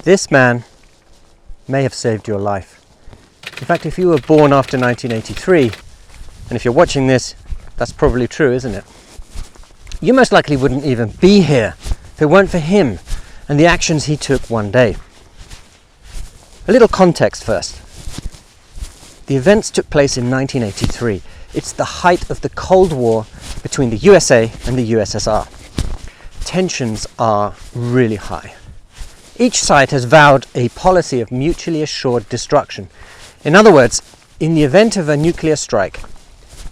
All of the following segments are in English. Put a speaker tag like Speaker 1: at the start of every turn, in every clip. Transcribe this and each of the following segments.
Speaker 1: This man may have saved your life. In fact, if you were born after 1983, and if you're watching this, that's probably true, isn't it? You most likely wouldn't even be here if it weren't for him and the actions he took one day. A little context first. The events took place in 1983. It's the height of the Cold War between the USA and the USSR. Tensions are really high. Each side has vowed a policy of mutually assured destruction. In other words, in the event of a nuclear strike,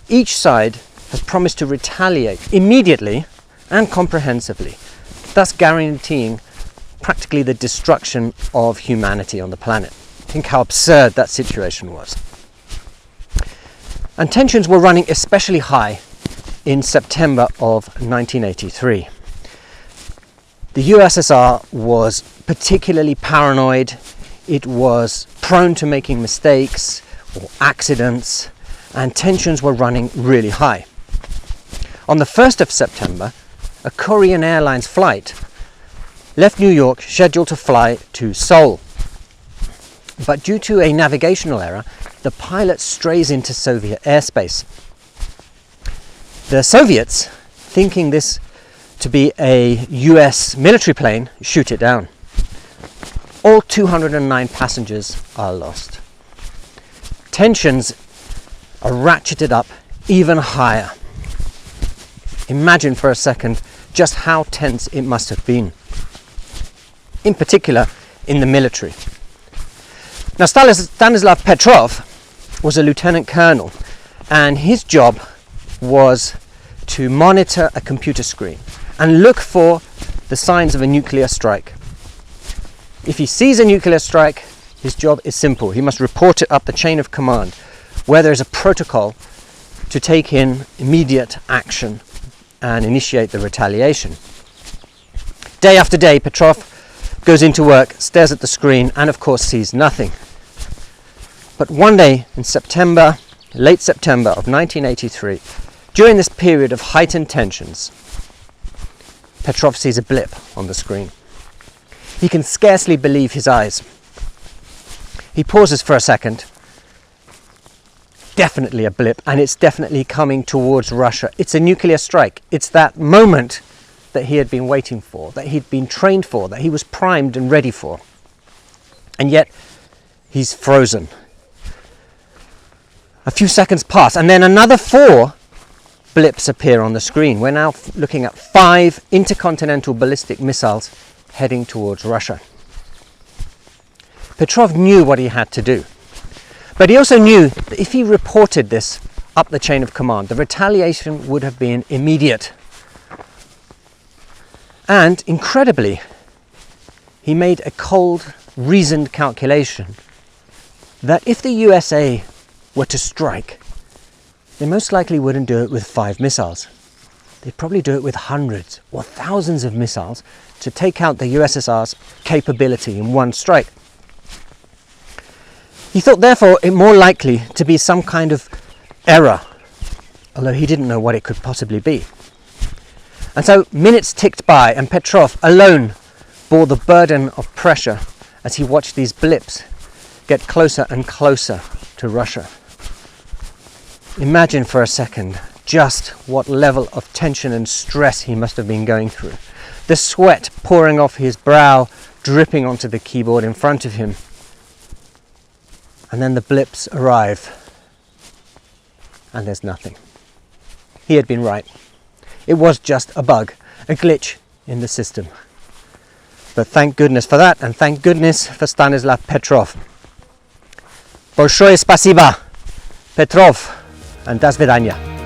Speaker 1: each side has promised to retaliate immediately and comprehensively, thus guaranteeing practically the destruction of humanity on the planet. Think how absurd that situation was. And tensions were running especially high in September of 1983. The USSR was particularly paranoid. It was prone to making mistakes or accidents, and tensions were running really high. On the 1st of September, a Korean Airlines flight left New York scheduled to fly to Seoul. But due to a navigational error, the pilot strays into Soviet airspace. The Soviets, thinking this to be a US military plane, shoot it down. All 209 passengers are lost. Tensions are ratcheted up even higher. Imagine for a second just how tense it must have been. In particular, in the military. Now, Stanislav Petrov was a lieutenant colonel, and his job was to monitor a computer screen and look for the signs of a nuclear strike. If he sees a nuclear strike, his job is simple. He must report it up the chain of command, where there is a protocol to take in immediate action and initiate the retaliation. Day after day, Petrov goes into work, stares at the screen, and of course sees nothing. But one day in September, late September of 1983, during this period of heightened tensions, Petrov sees a blip on the screen. He can scarcely believe his eyes. He pauses for a second. Definitely a blip, and it's definitely coming towards Russia. It's a nuclear strike. It's that moment that he had been waiting for, that he'd been trained for, that he was primed and ready for. And yet, he's frozen. A few seconds pass, and then another 4 blips appear on the screen. We're now looking at 5 intercontinental ballistic missiles heading towards Russia. Petrov knew what he had to do, but he also knew that if he reported this up the chain of command, the retaliation would have been immediate. And incredibly, he made a cold, reasoned calculation that if the USA were to strike, they most likely wouldn't do it with 5 missiles. They'd probably do it with hundreds or thousands of missiles to take out the USSR's capability in one strike. He thought, therefore, it more likely to be some kind of error, although he didn't know what it could possibly be. And so minutes ticked by, and Petrov alone bore the burden of pressure as he watched these blips get closer and closer to Russia. Imagine for a second just what level of tension and stress he must have been going through. The sweat pouring off his brow, dripping onto the keyboard in front of him. And then the blips arrive, and there's nothing. He had been right. It was just a bug, a glitch in the system. But thank goodness for that, and thank goodness for Stanislav Petrov. Большое спасибо, Petrov, and до свидания.